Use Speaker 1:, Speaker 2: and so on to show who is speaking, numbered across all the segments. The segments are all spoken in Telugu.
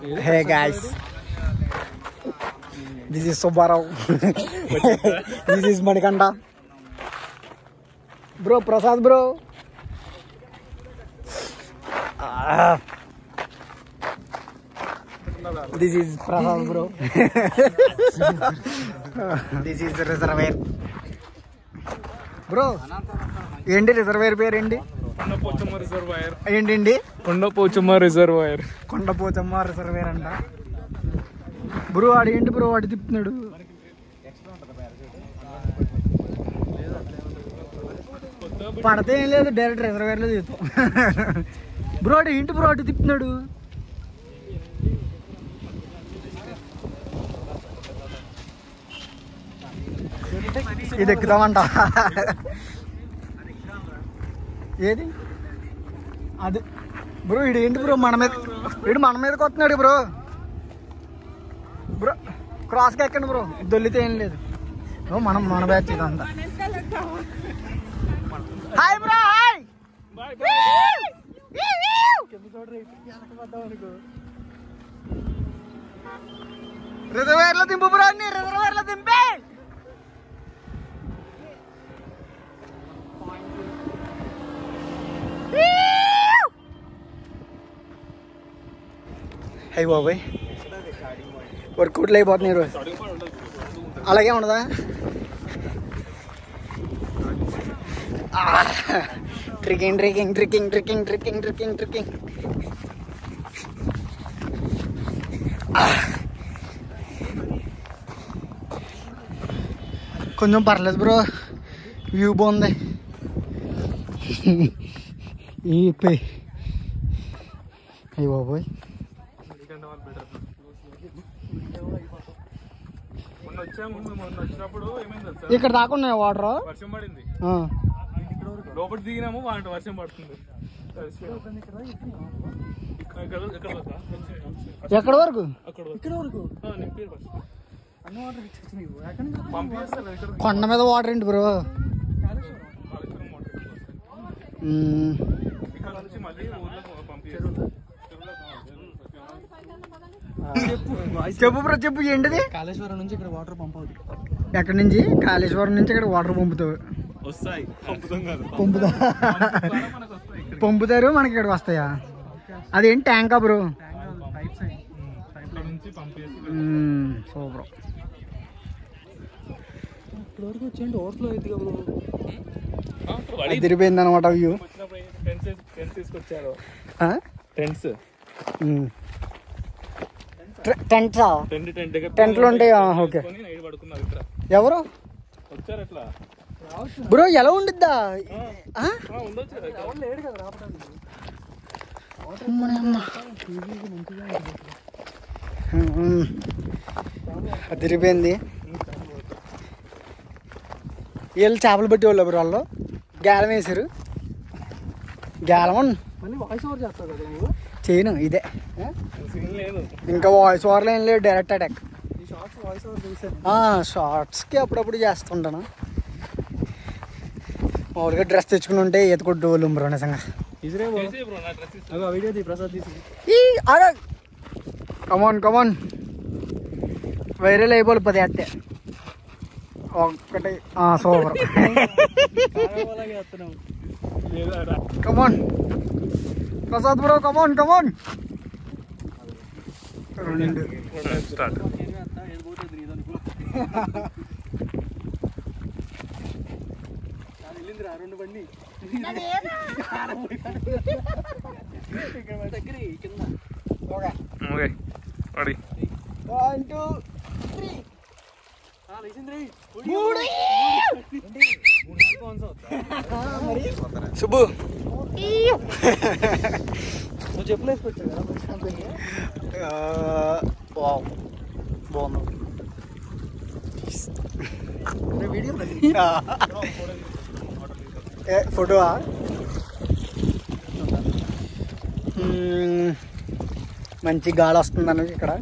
Speaker 1: Hey guys, this is Subbarao. This is Manikanda. Bro, Prasad bro. This is Prasad bro. This is the reservoir. Bro, ఏంటి రిజర్వేర్ పేరు ఏంటి?
Speaker 2: కొండపోచమ్మ రిజర్వాయర్.
Speaker 1: ఏంటి?
Speaker 2: కొండపోచమ్మ రిజర్వాయర్.
Speaker 1: కొండపోచమ్మ రిజర్వేర్ అంట. బ్రో ఆడేంటి బ్రో వాడు తిప్పుతున్నాడు? పడితే ఏం లేదు, డైరెక్ట్ రిజర్వేర్లో తీస్తాం. బ్రో ఆడు ఏంటి బ్రో అటు తిప్పుతున్నాడు? ఇది ఎక్కుతామంట. ఏది అది బ్రో? ఇడు ఏంటి బ్రో మన మీదకి వస్తున్నాడు బ్రో. బ్రో క్రాస్కి ఎక్కండి బ్రో, దొల్లితే ఏం లేదు. మన బ్యాచ్ ఇదంతా. Hi bro, hi. రిజర్వేర్లో దింపు బ్రో, అన్ని రిజర్వేర్లో దింపే. అయ్యి బాబాయ్ వర్కౌట్లు అయిపోతున్నాయి ఈరోజు. అలాగే ఉండదా? Tricking tricking tricking tricking tricking tricking tricking. కొంచెం పర్లేదు బ్రో, వ్యూ బాగుంది. అయ్యి బాబోయ్ ఇక్కడ దాకా ఉన్నాయి వాటర్.
Speaker 2: వర్షం పడింది, లోపల దిగినాము, వర్షం పడుతుంది.
Speaker 1: ఎక్కడ వరకు? కొండ మీద వాటర్ ఏంటి బ్రో? చెప్పు బ్రో, చెప్పు ఏంటిది?
Speaker 3: కాళేశ్వరం నుంచి ఇక్కడ వాటర్ పంప్ అవుతుంది.
Speaker 1: ఎక్కడి నుంచి? కాళేశ్వరం నుంచి ఇక్కడ వాటర్ పంపుతావు? పంపుతారు, మనకి ఇక్కడికి వస్తాయా? అదేంటి ట్యాంకా బ్రో? సూపర్.
Speaker 3: ఇప్పటివరకు వచ్చేయండి ఓవర్ఫ్లో అవుతుంది కదా బ్రో.
Speaker 1: అదిరిపోయింది అనమాట వ్యూ.
Speaker 2: తీసుకొచ్చారు
Speaker 1: టెంట్లు ఉంటాయి. ఓకే. ఎవరు బ్రో? ఎలా ఉండిద్దా? అదిరిపోయింది. వీళ్ళు చేపలు పట్టి వాళ్ళు బ్రో, వాళ్ళు గాలం వేసారు. గాలం
Speaker 3: వాయిస్ ఓవర్ చేస్తావు కదా నువ్వు?
Speaker 1: చేయను, ఇదే ఇంకా వాయిస్ ఓవర్లో ఏం లేదు, డైరెక్ట్ అటాక్. షార్ట్స్కి అప్పుడప్పుడు చేస్తుంటాను. మామూలుగా డ్రెస్ తెచ్చుకుని ఉంటే ఈత కొట్టు వాళ్ళు బ్రో నిజంగా. కమాన్ కమాన్, వైరల్ అయిపోవాలి 10 వేస్తే ఒక్కటి. సూపర్. కమాన్ ప్రసాద్ బ్రో, కమాన్ కమాన్.
Speaker 3: రెండు బండి
Speaker 1: సుబ్బు
Speaker 3: నువ్వు చెప్పులు వేసుకొచ్చావు కదా
Speaker 1: బాగుంది. ఫోటో మంచి గాలి వస్తుంది అన్నది ఇక్కడ.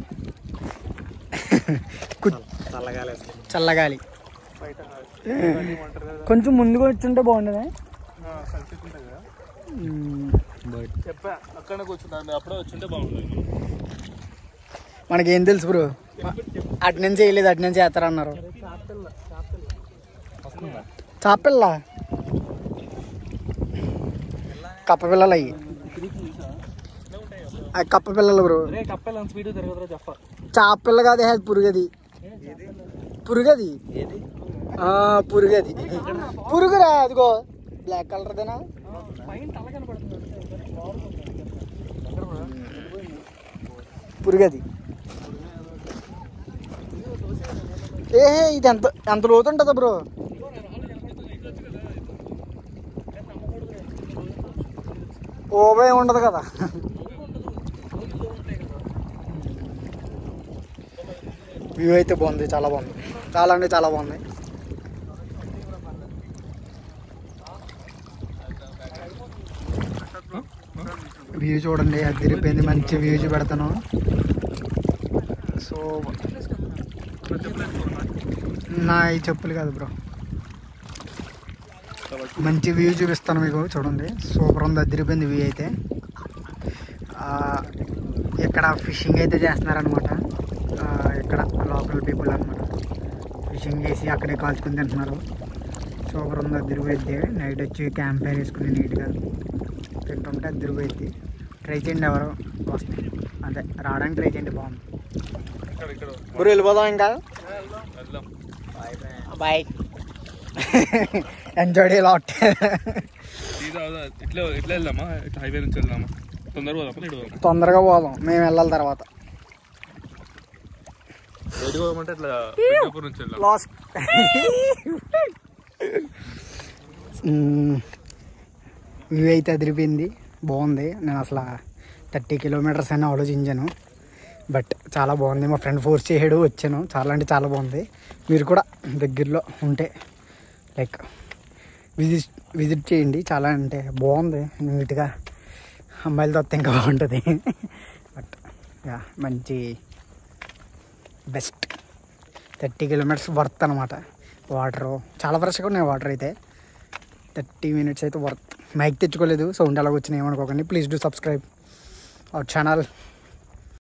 Speaker 1: చల్లగాలి. కొంచెం ముందుగా వచ్చుంటే బాగుండేదా?
Speaker 2: చెప్పా అక్కడ కూర్చుంటా, అప్పుడే వచ్చుంటే బాగుంటుంది.
Speaker 1: మనకేం తెలుసు బ్రో, అటు నుంచి చేయలేదు అటు నుంచి చేస్తారన్నారు. చాపిల్ల కప్ప పిల్లలు అయ్యి కప్ప పిల్లలు బ్రో. చాపిల్ల కాదు, పురుగది పురుగది పురుగది పురుగురా. అదిగో బ్లాక్ కలర్దేనా? పురుగది. ఇది ఎంత ఎంత లోతు ఉంటుందా బ్రో? ఓభయం ఉండదు కదా. వ్యూ అయితే బాగుంది, చాలా బాగుంది, చాలా అంటే చాలా బాగుంది. వ్యూ చూడండి, అది తిరిగిపోయింది. మంచి వ్యూ చూపెడతాను. సో నా ఈ చెప్పులు కాదు బ్రో, మంచి వ్యూ చూపిస్తాను మీకు. చూడండి సూపర్ ఉంది, అదిరిపోయింది వ్యూ అయితే. ఇక్కడ ఫిషింగ్ అయితే చేస్తున్నారనమాట. ఇక్కడ లోకల్ పీపుల్ అనమాట. ఫిషింగ్ చేసి అక్కడే కాల్చుకుని తింటున్నారు. సూపర్ ఉంది, అదిరిపోయింది. నైట్ వచ్చి క్యాంప్ ఫైర్ వేసుకుని నీట్గా తింటుంటే అదిరిపోయింది. ట్రై చేయండి, ఎవరు వస్తే అదే రావడానికి ట్రై చేయండి, బాగుంది. ఇప్పుడు వెళ్ళిపోదాం ఇంకా. Bye, enjoy lot. తొందరగా పోదాం, మేము వెళ్ళాలి తర్వాత. లాస్ట్ వ్యూ అయితే అదిరిపోయింది, బాగుంది. నేను అసలు 30 కిలోమీటర్స్ అని ఆలోచించాను, బట్ చాలా బాగుంది. మా ఫ్రెండ్ ఫోర్స్ చేయడు, వచ్చాను. చాలా అంటే చాలా బాగుంది. మీరు కూడా దగ్గరలో ఉంటే లైక్ విజిట్ చేయండి. చాలా అంటే బాగుంది, నీట్గా. అమ్మాయిలతో వస్తే ఇంకా బాగుంటుంది. బట్ యా, మంచి బెస్ట్ 30 కిలోమీటర్స్ వర్త్ అనమాట. వాటరు చాలా ఫ్రెష్గా ఉన్నాయి. వాటర్ అయితే 30 మినిట్స్ అయితే వర్త్. మైక్ తెచ్చుకోలేదు, సౌండ్ అలాగ వచ్చినాయి ఏమనుకోకండి. Please do subscribe our channel.